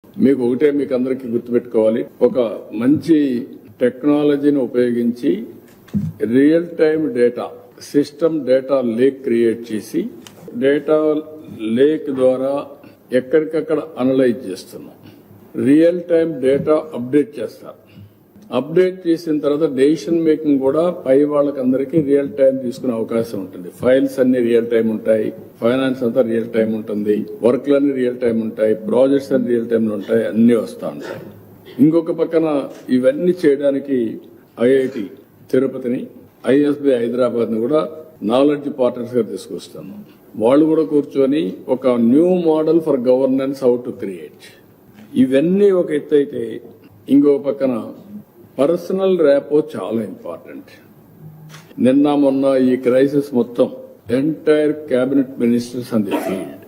మీకు ఒకటే మీకు అందరికీ గుర్తుపెట్టుకోవాలి, ఒక మంచి టెక్నాలజీని ఉపయోగించి real time data system data lake create చేసి డేటా లేక్ ద్వారా ఎక్కడికక్కడ అనలైజ్ చేస్తున్నాం. రియల్ టైం డేటా అప్డేట్ చేస్తారు. అప్డేట్ చేసిన తర్వాత డెసిషన్ మేకింగ్ కూడా పై వాళ్ళకందరికీ రియల్ టైం తీసుకునే అవకాశం ఉంటుంది. ఫైల్స్ అన్ని రియల్ టైం ఉంటాయి, ఫైనాన్స్ అంతా రియల్ టైం ఉంటుంది, వర్క్లన్నీ రియల్ టైం ఉంటాయి, ప్రాజెక్ట్స్ అన్ని రియల్ టైంలో ఉంటాయి, అన్ని వస్తూ ఉంటాయి. ఇంకొక పక్కన ఇవన్నీ చేయడానికి ఐఐటి తిరుపతిని, ఐఎస్బి హైదరాబాద్ ని కూడా నాలెడ్జ్ పార్ట్నర్స్ గా తీసుకొస్తున్నాం. వాళ్ళు కూడా కూర్చొని ఒక new model for governance how to create. ఇవన్నీ ఒక ఎత్తు అయితే, ఇంకొక పక్కన పర్సనల్ ర్యాపో చాలా ఇంపార్టెంట్. నిన్న మొన్న ఈ క్రైసిస్ మొత్తం entire cabinet ministers on the field,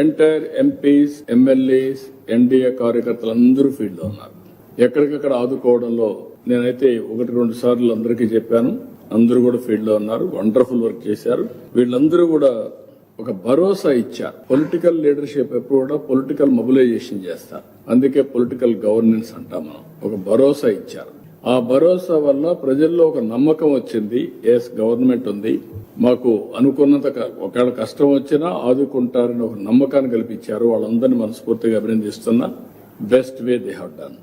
entire MPs, MLAs, NDA కార్యకర్తలు అందరూ ఫీల్డ్ లో ఉన్నారు. ఎక్కడికక్కడ ఆదుకోవడంలో నేనైతే 1-2 సార్లు అందరికీ చెప్పాను. అందరూ కూడా ఫీల్డ్ లో ఉన్నారు, వండర్ఫుల్ వర్క్ చేశారు. వీళ్ళందరూ కూడా ఒక భరోసా ఇచ్చారు. పొలిటికల్ లీడర్షిప్ ఎప్పుడు కూడా పొలిటికల్ మొబిలైజేషన్ చేస్తారు, అందుకే పొలిటికల్ గవర్నెన్స్ అంటాం మనం. ఒక భరోసా ఇచ్చారు. ఆ భరోసా వల్ల ప్రజల్లో ఒక నమ్మకం వచ్చింది. ఎస్, గవర్నమెంట్ ఉంది, మాకు అనుకున్నంత ఒకవేళ కష్టం వచ్చినా ఆదుకుంటారని ఒక నమ్మకాన్ని కల్పించారు. వాళ్ళందరినీ మనస్ఫూర్తిగా అభినందిస్తున్నా. Best way they have done.